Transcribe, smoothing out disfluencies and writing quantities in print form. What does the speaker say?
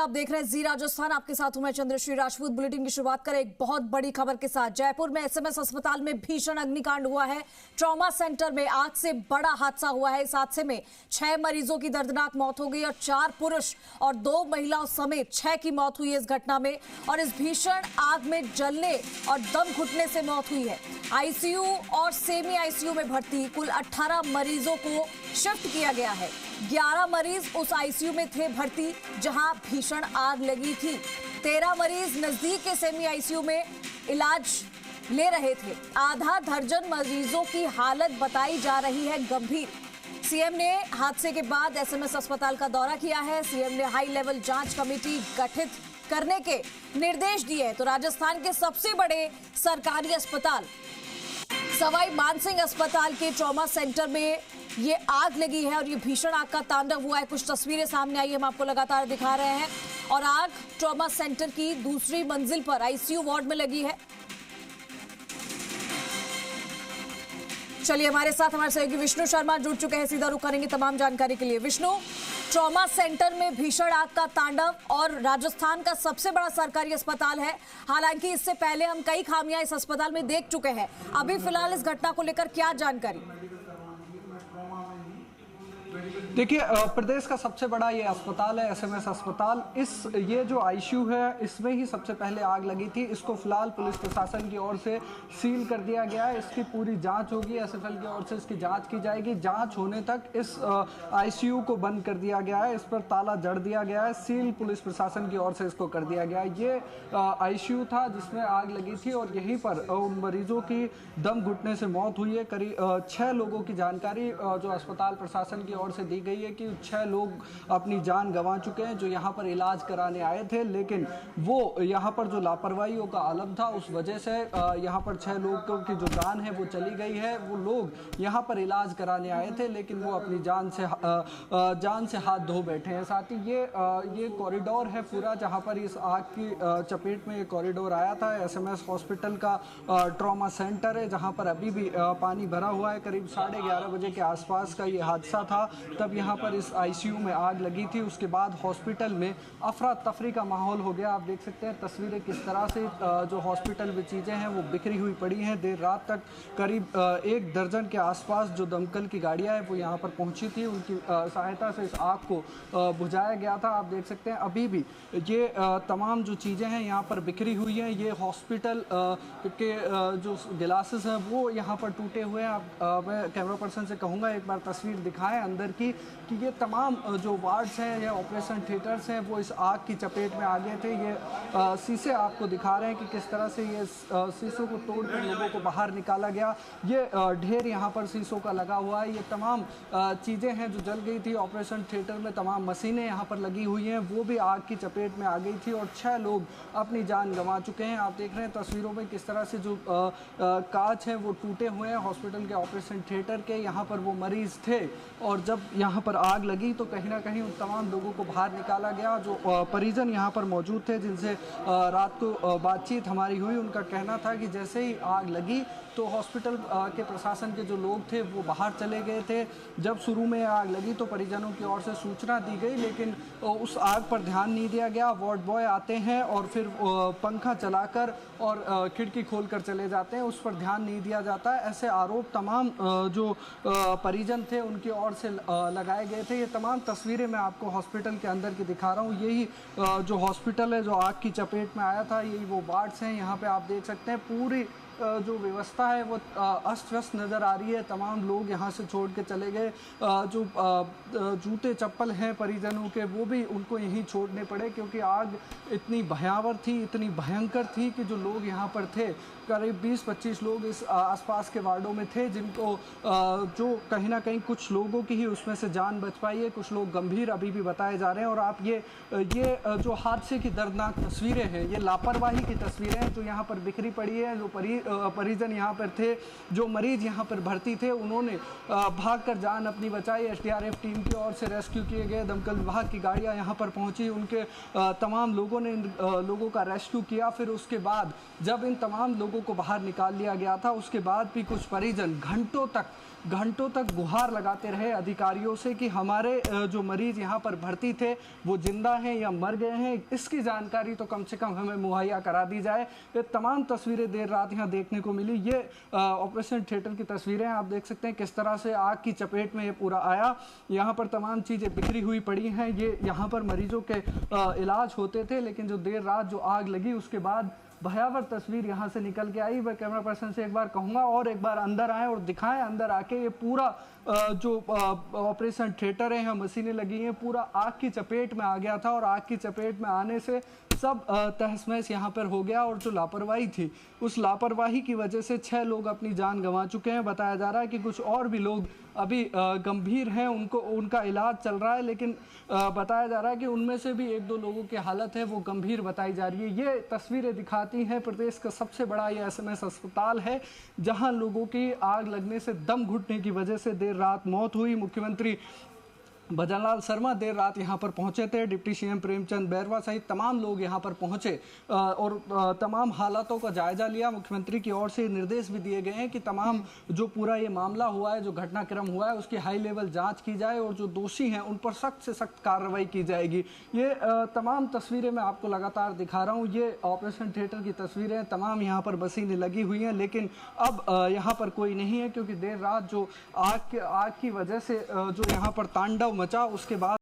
आप देख रहे हैं जी राजस्थान। आपके साथ हूं मैं चंद्रश्री राजपूत। बुलेटिन की शुरुआत करें एक बहुत बड़ी खबर के साथ। जयपुर में एसएमएस अस्पताल में भीषण अग्निकांड हुआ है। ट्रॉमा सेंटर में आज से बड़ा हादसा हुआ है। इस हादसे में 6 मरीजों की दर्दनाक मौत हो गई और 4 पुरुष और 2 महिलाओं समेत 6 की मौत हुई है इस घटना में। और इस भीषण आग में जलने और दम घुटने से मौत हुई है। आईसीयू और सेमी आईसीयू में भर्ती कुल 18 मरीजों को शिफ्ट किया गया है। 11 मरीज उस आईसीयू में थे भर्ती जहां भीषण आग लगी थी। 13 मरीज नजदीक के सेमी आईसीयू में इलाज ले रहे थे। आधा दर्जन मरीजों की हालत बताई जा रही है गंभीर। सीएम ने हादसे के बाद एसएमएस अस्पताल का दौरा किया है। सीएम ने हाई लेवल जांच कमेटी गठित करने के निर्देश दिए हैं। तो राजस्थान के सबसे बड़े सरकारी अस्पताल सवाई मानसिंह अस्पताल के ट्रॉमा सेंटर में ये आग लगी है और ये भीषण आग का तांडव हुआ है। कुछ तस्वीरें सामने आई है, हम आपको लगातार दिखा रहे हैं। और आग ट्रॉमा सेंटर की दूसरी मंजिल पर आईसीयू वार्ड में लगी है। चलिए हमारे साथ हमारे सहयोगी विष्णु शर्मा जुड़ चुके हैं। सीधा रुख करेंगे तमाम जानकारी के लिए। विष्णु, ट्रॉमा सेंटर में भीषण आग का तांडव और राजस्थान का सबसे बड़ा सरकारी अस्पताल है। हालांकि इससे पहले हम कई खामियां इस अस्पताल में देख चुके हैं। अभी फिलहाल इस घटना को लेकर क्या जानकारी? देखिए, प्रदेश का सबसे बड़ा ये अस्पताल है एसएमएस अस्पताल। ये जो आईसीयू है इसमें ही सबसे पहले आग लगी थी। इसको फिलहाल पुलिस प्रशासन की ओर से सील कर दिया गया है। इसकी पूरी जांच होगी, एसएफएल की ओर से इसकी जांच की जाएगी। जांच होने तक इस आईसीयू को बंद कर दिया गया है। इस पर ताला जड़ दिया गया है। सील पुलिस प्रशासन की ओर से इसको कर दिया गया है। ये आईसीयू था जिसमें आग लगी थी और यहीं पर उन मरीजों की दम घुटने से मौत हुई है। करीब 6 लोगों की जानकारी जो अस्पताल प्रशासन की ओर से दी गई है कि 6 लोग अपनी जान गंवा चुके हैं जो यहाँ पर इलाज कराने आए थे, लेकिन वो यहाँ पर जो लापरवाहियों का आलम था उस वजह से यहाँ पर 6 लोगों की जो जान है वो चली गई है। वो लोग यहाँ पर इलाज कराने आए थे लेकिन वो अपनी जान से हाथ धो बैठे हैं। साथ ही ये कॉरिडोर है पूरा जहाँ पर इस आग की चपेट में ये कॉरिडोर आया था। एसएमएस हॉस्पिटल का ट्रॉमा सेंटर है जहाँ पर अभी भी पानी भरा हुआ है। करीब 11:30 बजे के आसपास का ये हादसा था। तब यहाँ पर इस आईसीयू में आग लगी थी। उसके बाद हॉस्पिटल में अफरा तफरी का माहौल हो गया। आप देख सकते हैं तस्वीरें किस तरह से जो हॉस्पिटल में चीज़ें हैं वो बिखरी हुई पड़ी हैं। देर रात तक करीब 1 दर्जन के आसपास जो दमकल की गाड़ियाँ हैं वो यहाँ पर पहुँची थी। उनकी सहायता से इस आग को बुझाया गया था। आप देख सकते हैं अभी भी ये तमाम जो चीज़ें हैं यहाँ पर बिखरी हुई हैं। ये हॉस्पिटल के जो गिलासेस हैं वो यहाँ पर टूटे हुए हैं। मैं कैमरा पर्सन से कहूँगा एक बार तस्वीर दिखाएं अंदर की कि ये तमाम जो वार्ड्स हैं या ऑपरेशन थिएटर्स हैं वो इस आग की चपेट में आ गए थे। ये शीशे आपको दिखा रहे हैं कि किस तरह से ये शीशों को तोड़कर लोगों को बाहर निकाला गया। ये ढेर यहाँ पर शीशों का लगा हुआ है। ये तमाम चीज़ें हैं जो जल गई थी। ऑपरेशन थिएटर में तमाम मशीनें यहाँ पर लगी हुई हैं वो भी आग की चपेट में आ गई थी और 6 लोग अपनी जान गंवा चुके हैं। आप देख रहे हैं तस्वीरों में किस तरह से जो कांच हैं वो टूटे हुए हैं हॉस्पिटल के ऑपरेशन थिएटर के। यहाँ पर वो मरीज थे और जब यहाँ पर आग लगी तो कहीं ना कहीं उन तमाम लोगों को बाहर निकाला गया। जो परिजन यहाँ पर मौजूद थे जिनसे रात को बातचीत हमारी हुई, उनका कहना था कि जैसे ही आग लगी तो हॉस्पिटल के प्रशासन के जो लोग थे वो बाहर चले गए थे। जब शुरू में आग लगी तो परिजनों की ओर से सूचना दी गई लेकिन उस आग पर ध्यान नहीं दिया गया। वार्ड बॉय आते हैं और फिर पंखा चलाकर और खिड़की खोलकर चले जाते हैं, उस पर ध्यान नहीं दिया जाता है। ऐसे आरोप तमाम जो परिजन थे उनकी ओर से लगाए गए थे। ये तमाम तस्वीरें मैं आपको हॉस्पिटल के अंदर की दिखा रहा हूँ। यही जो हॉस्पिटल है जो आग की चपेट में आया था, यही वो वार्ड्स हैं। यहाँ पे आप देख सकते हैं पूरी जो व्यवस्था है वो अस्त व्यस्त नज़र आ रही है। तमाम लोग यहाँ से छोड़ के चले गए। जो जूते चप्पल हैं परिजनों के वो भी उनको यहीं छोड़ने पड़े क्योंकि आग इतनी भयावह थी, इतनी भयंकर थी कि जो लोग यहाँ पर थे करीब 20-25 लोग इस आसपास के वार्डों में थे जिनको जो कहीं ना कहीं कुछ लोगों की ही उसमें से जान बच पाई है। कुछ लोग गंभीर अभी भी बताए जा रहे हैं। और आप ये जो हादसे की दर्दनाक तस्वीरें हैं, ये लापरवाही की तस्वीरें हैं जो यहाँ पर बिखरी पड़ी है। जो परिजन यहाँ पर थे, जो मरीज यहाँ पर भर्ती थे, उन्होंने भागकर जान अपनी बचाई। एसडीआरएफ टीम की ओर से रेस्क्यू किए गए, दमकल विभाग की गाड़ियाँ यहाँ पर पहुँची, उनके तमाम लोगों ने इन लोगों का रेस्क्यू किया। फिर उसके बाद जब इन तमाम लोगों को बाहर निकाल लिया गया था उसके बाद भी कुछ परिजन घंटों तक घंटों तक गुहार लगाते रहे अधिकारियों से कि हमारे जो मरीज यहाँ पर भर्ती थे वो जिंदा हैं या मर गए हैं, इसकी जानकारी तो कम से कम हमें मुहैया करा दी जाए। ये तमाम तस्वीरें देर रात यहाँ देखने को मिली। ये ऑपरेशन थिएटर की तस्वीरें आप देख सकते हैं किस तरह से आग की चपेट में ये पूरा आया। यहाँ पर तमाम चीज़ें बिखरी हुई पड़ी हैं। ये यहाँ पर मरीजों के इलाज होते थे, लेकिन जो देर रात जो आग लगी उसके बाद भयावह तस्वीर यहाँ से निकल के आई। मैं कैमरा पर्सन से एक बार कहूँगा और एक बार अंदर आए और दिखाएं। अंदर आके ये पूरा जो ऑपरेशन थिएटर है, यहाँ मशीनें लगी हैं, पूरा आग की चपेट में आ गया था और आग की चपेट में आने से सब तहस महस यहाँ पर हो गया। और जो लापरवाही थी, उस लापरवाही की वजह से 6 लोग अपनी जान गंवा चुके हैं। बताया जा रहा है कि कुछ और भी लोग अभी गंभीर हैं, उनका इलाज चल रहा है, लेकिन बताया जा रहा है कि उनमें से भी 1-2 लोगों की हालत है वो गंभीर बताई जा रही है। ये तस्वीरें दिखाती हैं प्रदेश का सबसे बड़ा ये एसएमएस अस्पताल है, जहां लोगों की आग लगने से दम घुटने की वजह से देर रात मौत हुई। मुख्यमंत्री भजनलाल शर्मा देर रात यहाँ पर पहुँचे थे। डिप्टी सीएम प्रेमचंद बैरवा सहित तमाम लोग यहाँ पर पहुँचे और तमाम हालातों का जायजा लिया। मुख्यमंत्री की ओर से निर्देश भी दिए गए हैं कि तमाम जो पूरा ये मामला हुआ है, जो घटनाक्रम हुआ है, उसकी हाई लेवल जांच की जाए और जो दोषी हैं उन पर सख्त से सख्त कार्रवाई की जाएगी। ये तमाम तस्वीरें मैं आपको लगातार दिखा रहा हूँ। ये ऑपरेशन थिएटर की तस्वीरें, तमाम यहाँ पर मशीनें लगी हुई हैं, लेकिन अब यहाँ पर कोई नहीं है, क्योंकि देर रात जो आग की वजह से जो यहाँ पर तांडव मचा, उसके बाद